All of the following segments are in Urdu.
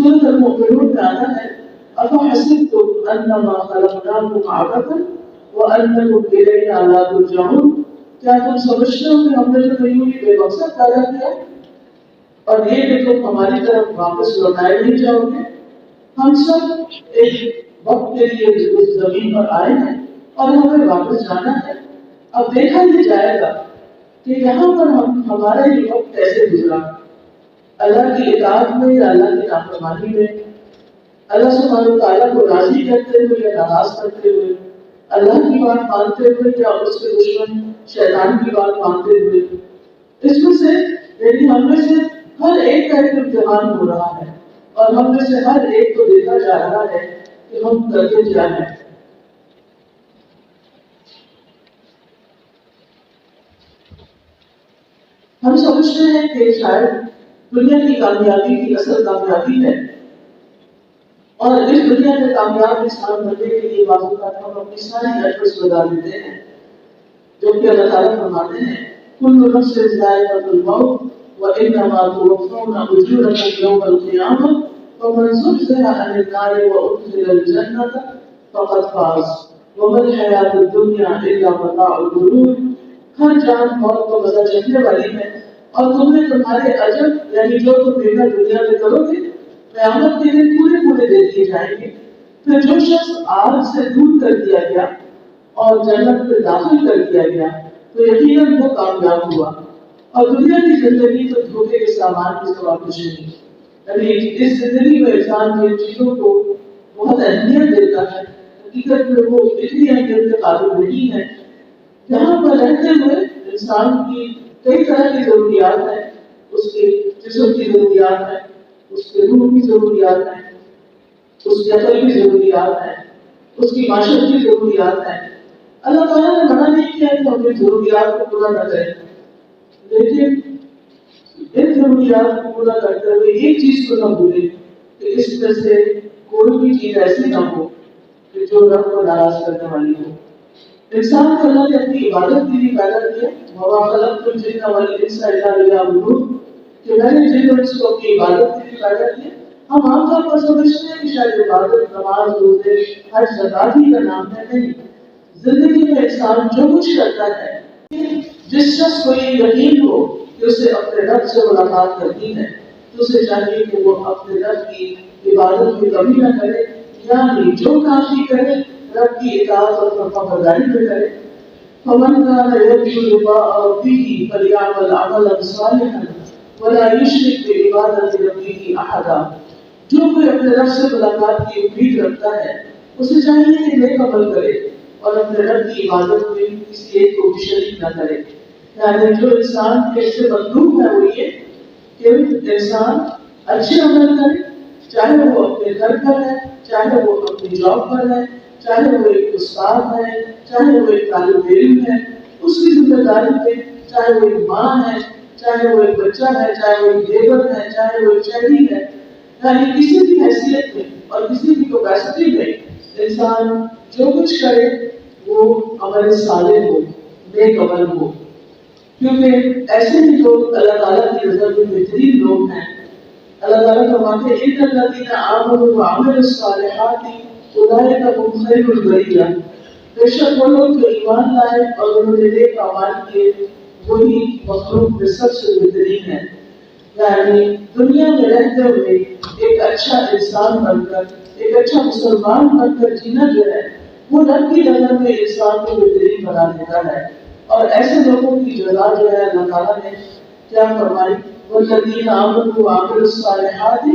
سورۃ المؤمنون میں آتا ہے افحسبتم انما خلقناکم عبثا وانکم الینا لا ترجعون، کیا تم سمجھتے ہو کہ ہم نے تمہیں یوں ہی بے مقصد پیدا کیا اور یہ کہ تم ہماری طرف واپس لوٹائے نہیں جاؤ گے؟ ہم سب ایک وقت کے لیے اس زمین پر آئے ہیں اور ہمیں واپس جانا ہے۔ اب دیکھا یہ جائے گا کہ یہاں پر ہمارا یہ وقت کیسے گزرا، اللہ کی اطاعت میں یا اللہ کی نافرمانی میں، اللہ سبحانہ تعالیٰ کو راضی کرتے ہوئے یا ناراض کرتے ہوئے، اللہ کی بات مانتے ہوئے یا اس کے دشمن شیطان کی بات مانتے ہوئے۔ اس میں سے یعنی ہم میں سے ہر ایک کا ایک امتحان ہو رہا ہے اور ہم میں سے ہر ایک کو دیکھا جا رہا ہے کہ ہم کرتے کیا ہیں۔ ہم سمجھتے ہیں کہ شاید دنیا کی کامیابی کی اصل کامیابی ہے اور اس دنیا میں کامیاب انسان بننے کے لیے بعض اوقات ہم اپنی ساری ایفرٹس لگا دیتے ہیں، جو کہ اللہ تعالیٰ فرماتے ہیں کل نفس ذائقۃ الموت وانما توفون اجورکم یوم القیامہ فمن زحزح عن النار وادخل الجنہ فقد فاز وما الحیاۃ الدنیا الا متاع الغرور۔ ہر جان موت کو مزہ چکھنے والی ہے اور تمہیں تمہارے اجر یعنی جو تم دیکھا دنیا میں کرو گے قیامت کے دن پورے پورے دے دیے جائیں گے۔ پھر جو شخص آگ سے دور کر دیا گیا اور جنت میں داخل کر دیا گیا تو یقیناً وہ کامیاب ہوا، اور دنیا کی زندگی تو دھوکے کے سامان کی سوا کچھ نہیں۔ یعنی اس زندگی میں انسان جن چیزوں کو بہت اہمیت دیتا ہے حقیقت میں وہ اتنی اہمیت کے قابل نہیں ہے۔ یہاں پر رہتے ہوئے انسان کی کئی طرح کی ضروریات ہیں، اس کے جسم کی ضروریات ہیں، اس کے روح کی ضروریات ہیں، اس کی عقل کی ضروریات ہیں، اس کی معاشرت کی ضروریات ہیں۔ اللہ تعالیٰ نے منع نہیں کیا کہ ہم اپنی ضروریات کو پورا نہ کریں، لیکن ان ضروریات کو پورا کرتے ہوئے ایک چیز کو نہ بھولیں کہ اس میں سے کوئی بھی چیز ایسی نہ ہو کہ جو رب کو ناراض کرنے والی ہو۔ انسان کو اللہ نے اپنی عبادت کے لیے پیدا کیا، وَمَا خَلَقْتُ الْجِنَّ وَالْإِنسَ إِلَّا لِيَعْبُدُونِ، کہ میں نے جن اور انس کو اپنی عبادت کے لیے پیدا کیا۔ ہم عام طور پر سمجھتے ہیں کہ شاید عبادت، نماز، روزے، حج، زکوٰۃ ہی کا نام ہے۔ نہیں، زندگی میں انسان جو کچھ کرتا ہے، جس شخص کو یہ یقین ہو کہ اسے اپنے رب سے ملاقات کرنی ہے تو اسے چاہیے کہ وہ اپنے رب کی عبادت میں کمی نہ کرے، یعنی جو کام بھی کرے رب کی اطاعت اور فرمانبرداری میں کرے۔ فَمَنْ كَانَ يَرْجُو لِقَاءَ رَبِّهِ فَلْيَعْمَلْ عَمَلًا صَالِحًا وَلَا يُشْرِكْ بِعِبَادَةِ رَبِّهِ أَحَدًا۔ جو کوئی اپنے رب سے ملاقات کی امید رکھتا ہے اسے چاہیے کہ نیک عمل کرے اور اپنے رب کی عبادت میں کسی ایک کو بھی شریک نہ کرے۔ یعنی جو انسان کے سے مطلوب ہے وہ یہ کہ انسان اچھے عمل کرے، چاہے وہ اپنے گھر پر ہے، چاہے وہ اپنی جاب پر ہے، چاہے وہ ایک استاد ہے، چاہے وہ ایک طالب علم ہے، اس کی ذمہ داری پہ، چاہے وہ ایک ماں ہے، چاہے وہ ایک بچہ ہے، چاہے وہ ایک لیبر ہے، چاہے وہ ایک شہری ہے، یعنی کسی بھی حیثیت میں اور کسی بھی کیپیسٹی میں انسان جو کچھ کرے وہ عمل صالح ہو، نیک عمل ہو، کیونکہ ایسے ہی لوگ اللہ تعالیٰ کی نظر میں بہترین لوگ ہیں۔ اللہ تعالیٰ فرماتے ہیں ان الذین آمنوا وعملوا الصالحات اولئک هم خیر البریہ، بے شک وہ لوگ جو ایمان لائے اور انہوں نے نیک اعمال کیے وہی مخلوق میں سب سے بہترین ہے۔ یعنی دنیا میں رہتے ہوئے ایک اچھا انسان بن کر، ایک اچھا مسلمان بن کر جینا جو ہے وہ رب کی نظر میں انسان کو بہترین بنا دیتا ہے۔ اور ایسے لوگوں کی جزا جو ہے اللہ تعالیٰ نے کیا فرمائی، والذین آمنوا وعملوا الصالحات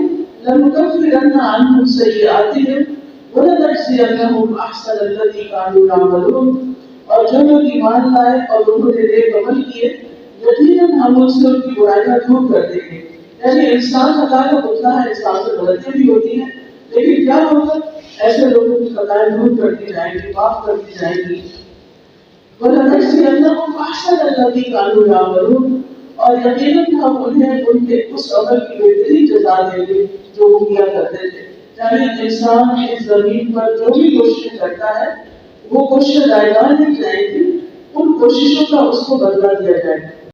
لنکفرن عنہم سیئاتہم وَلَنَجْزِيَنَّهُمْ أَحْسَنَ الَّذِي كَانُوا يَعْمَلُونَ، اور جو لوگ ایمان لائے اور انہوں نے نیک عمل کیے یقیناً ہم ان سے ان کی برائیاں دور کر دیں گے۔ یعنی انسان خطا کا پتلا ہے، انسان سے غلطیاں بھی ہوتی ہیں، لیکن کیا ہوگا ایسے لوگوں کی خطائیں دور کر دی جائیں گی، معاف کر دی جائیں گی۔ وَلَنَجْزِيَنَّهُمْ أَحْسَنَ الَّذِي كَانُوا يَعْمَلُونَ، اور یقیناً ہم انہیں ان کے اس عمل کی بہترین جزا دیں گے جو وہ کیا کرتے تھے۔ یعنی انسان اس زمین پر جو بھی کوششیں کرتا ہے وہ کوششیں رائگاں نہیں جائیں گی، ان کوششوں کا اس کو بدلہ دیا جائے گا۔